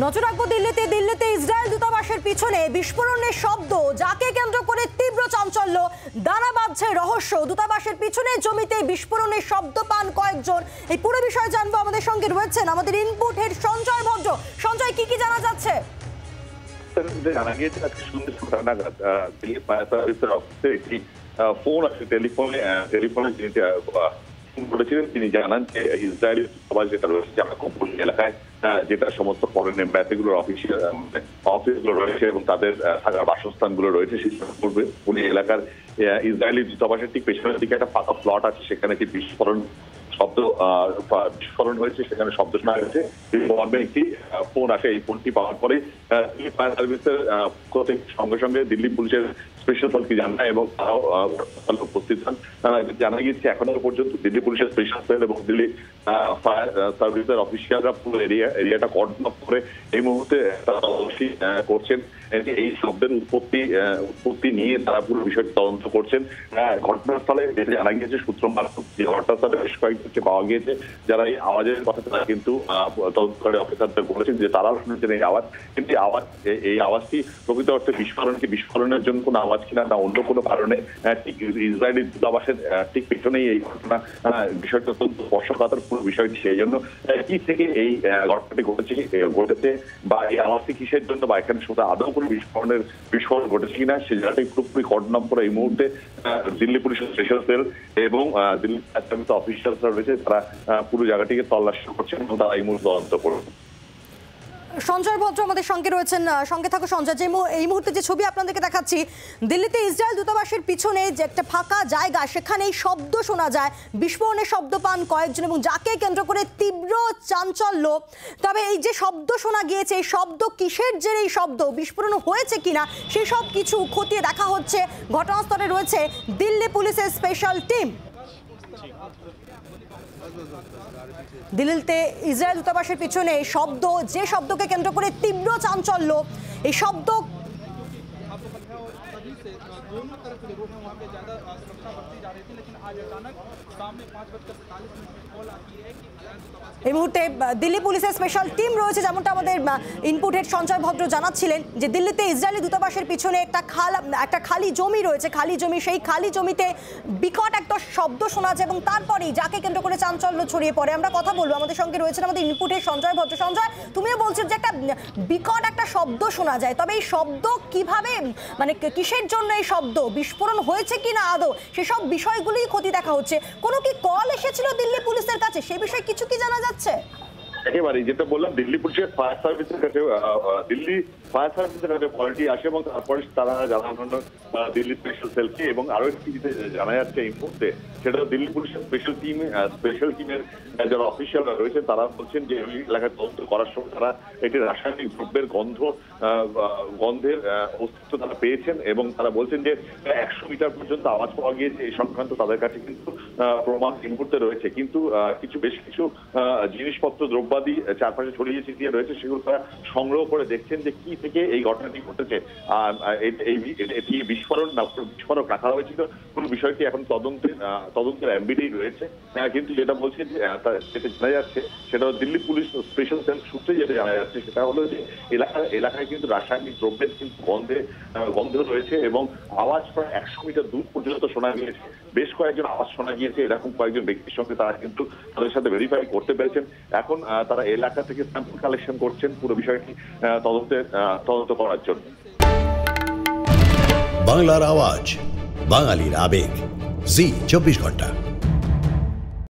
নজর রাখবো দিল্লিতে ইসরায়েল দূতাবাসের পিছনে বিস্ফোরণের শব্দ, যাকে কেন্দ্র করে তীব্র চাঞ্চল্য, দানা বাঁধছে রহস্য। দূতাবাসের পিছনে জমিতে বিস্ফোরণের শব্দ পান কয়েকজন। এই পুরো বিষয় জানবো, আমাদের সঙ্গে রয়েছেন আমাদের ইনপুট হেড সঞ্জয় ভদ্র। সঞ্জয়, কি জানা যাচ্ছে? জানা গিয়েছে আজকে সন্ধ্যে ৬টা নাগাদ দিল্লি ফায়ার সার্ভিসের অফিসে একটি ফোন আসে। টেলিফোনে যিনি ফোন করেছিলেন তিনি জানান যে ইসরায়েলি দূতাবাস যেটা রয়েছে জামাকুপল্লী এলাকায়, যেটা সমস্ত ফরেন এম্বাসিগুলোর অফিসগুলো রয়েছে এবং তাদের থাকার বাসস্থানগুলো রয়েছে, সেই পুরী এলাকার ইসরায়েলি দূতাবাসের ঠিক পেছনের দিকে একটা ফাঁকা প্লট আছে, সেখানে একটি বিস্ফোরণ হয়েছে, সেখানে শব্দ শোনা গেছে। একটি ফোন আসে, এই ফোনটি পাওয়ার পরে ফায়ার সার্ভিসের সঙ্গে সঙ্গে দিল্লি পুলিশের স্পেশাল দলকে জানায় এবং তারাও উপস্থিত হন। জানা গিয়েছে এখনো পর্যন্ত দিল্লি পুলিশের স্পেশাল সেল এবং দিল্লি ফায়ার সার্ভিসের অফিসিয়ালরা পুরো এরিয়াটা কর্ডন অফ করে এই মুহূর্তে তল্লাশি করছেন। এই শব্দের উৎপত্তি নিয়ে তারা পুরো বিষয়টি তদন্ত করছেন। ঘটনাস্থলে যেটা জানা গিয়েছে সূত্র মারফত, যে ঘটনাস্থলে বেশ কয়েকজনকে পাওয়া গিয়েছে যারা এই আওয়াজের কথা তারা কিন্তু তদন্তকারী অফিসারদের বলেছেন যে তারাও শুনেছেন এই আওয়াজ, কিন্তু এই আওয়াজটি প্রকৃত অর্থে বিস্ফোরণের জন্য কোনো আওয়াজ কিনা না অন্য কোনো কারণে ঠিক ইসরায়েলি দূতাবাসের ঠিক পেছনেই এই ঘটনা, বিষয়টা অত্যন্ত স্পর্শকাতর পুরো বিষয়টি। সেই জন্য কি থেকে এই ঘটনাটি ঘটেছে বা এই আওয়াজটি কিসের জন্য বা এখানে শুধু আদৌ কোনো বিস্ফোরণ ঘটেছে কিনা সে জায়গাটাই পুরোপুরি কর্ডন অফ করে এই মুহূর্তে দিল্লি পুলিশের স্পেশাল সেল এবং দিল্লি ফায়ার সার্ভিস অফিসাররা রয়েছে, তারা পুরো জায়গাটিকে তল্লাশি করছেন এবং তারা এই মুহূর্তে তদন্ত করবেন। সঞ্জয় ভদ্র আমাদের সঙ্গে রয়েছেন, সঙ্গে থাকো সঞ্জয়। এই মুহূর্তে যে ছবি আপনাদেরকে দেখাচ্ছি, দিল্লিতে ইসরায়েল দূতাবাসের পিছনে যে একটা ফাঁকা জায়গা, সেখানে এই শব্দ শোনা যায়, বিস্ফোরণের শব্দ পান কয়েকজন এবং যাকে কেন্দ্র করে তীব্র চাঞ্চল্য। তবে এই যে শব্দ শোনা গিয়েছে, এই শব্দ কিসের জেরে এই শব্দ, বিস্ফোরণ হয়েছে কিনা সেই সব কিছু খতিয়ে দেখা হচ্ছে। ঘটনাস্থলে রয়েছে দিল্লি পুলিশের স্পেশাল টিম। দিল্লিতে ইসরায়েল দূতাবাসের পিছনে শব্দ, যে শব্দকে কেন্দ্র করে তীব্র চাঞ্চল্য, এই শব্দ এই মুহূর্তে দিল্লি পুলিশের স্পেশাল টিম রয়েছে। যেমনটা আমাদের ইনপুট হেড সঞ্জয় ভদ্র জানাচ্ছিলেন যে দিল্লিতে ইসরায়েলি দূতাবাসের পিছনে একটা খালি জমি রয়েছে, সেই খালি জমিতে বিকট একটা শব্দ শোনা যায় এবং তারপরেই যাকে কেন্দ্র করে চাঞ্চল্য ছড়িয়ে পড়ে। আমরা কথা বলবো, আমাদের সঙ্গে রয়েছেন আমাদের ইনপুট হেড সঞ্জয় ভদ্র। সঞ্জয়, তুমিও বলছো যে একটা বিকট একটা শব্দ শোনা যায়, তবে এই শব্দ কিভাবে, মানে কিসের জন্য এই শব্দ, বিস্ফোরণ হয়েছে কিনা আদৌ, সেসব বিষয়গুলোই ক্ষতি দেখা হচ্ছে। কোনো কি কল এসেছিল দিল্লি পুলিশের কাছে, সে বিষয়ে কিছু কি জানা যাচ্ছে? একেবারে যেটা বললাম, দিল্লি পুলিশের ফায়ার সার্ভিসের কাছে কলটি আসে এবং তারপরে তারা জানানো দিল্লি স্পেশাল সেলকে এবং আরো একটি জানা যাচ্ছে এই মুহূর্তে, সেটা দিল্লি পুলিশের স্পেশাল টিমের যারা অফিসিয়ালরা রয়েছেন তারা বলছেন যে ওই এলাকায় তদন্ত করার সময় তারা একটি রাসায়নিক দ্রব্যের গন্ধের অস্তিত্ব তারা পেয়েছেন এবং তারা বলছেন যে 100 মিটার পর্যন্ত আওয়াজ পাওয়া গিয়েছে। এই সংক্রান্ত তাদের কাছে কিন্তু প্রমাণ এই মুহূর্তে রয়েছে, কিন্তু বেশ কিছু জিনিসপত্র, দ্রব্যাদি চারপাশে ছড়িয়ে ছিটিয়ে রয়েছে, সেগুলো তারা সংগ্রহ করে দেখছেন যে কি থেকে এই ঘটনাটি ঘটেছে। এটি বিস্ফোরক রাখা হয়েছিল, পুরো বিষয়টি এখন তদন্তের এমবিডি রয়েছে। কিন্তু যেটা বলছে যে যেটা জানা যাচ্ছে সেটা দিল্লি পুলিশ স্পেশাল সেল সূত্রে যেটা জানা যাচ্ছে সেটা হলো যে এলাকায় কিন্তু রাসায়নিক দ্রব্যের কিন্তু গন্ধ রয়েছে এবং আওয়াজ প্রায় 100 মিটার দূর পর্যন্ত শোনা গিয়েছে। বেশ কয়েকজন আওয়াজ শোনা গিয়েছে, এরকম কয়েকজন ব্যক্তির সঙ্গে তারা কিন্তু তাদের সাথে ভেরিফাই করতে পেরেছেন। এখন তারা এলাকা থেকে স্যাম্পল কালেকশন করছেন পুরো বিষয়টি তদন্ত করার জন্য। বাংলার আওয়াজ, বাঙালির আবেগ, জি 24 ঘন্টা।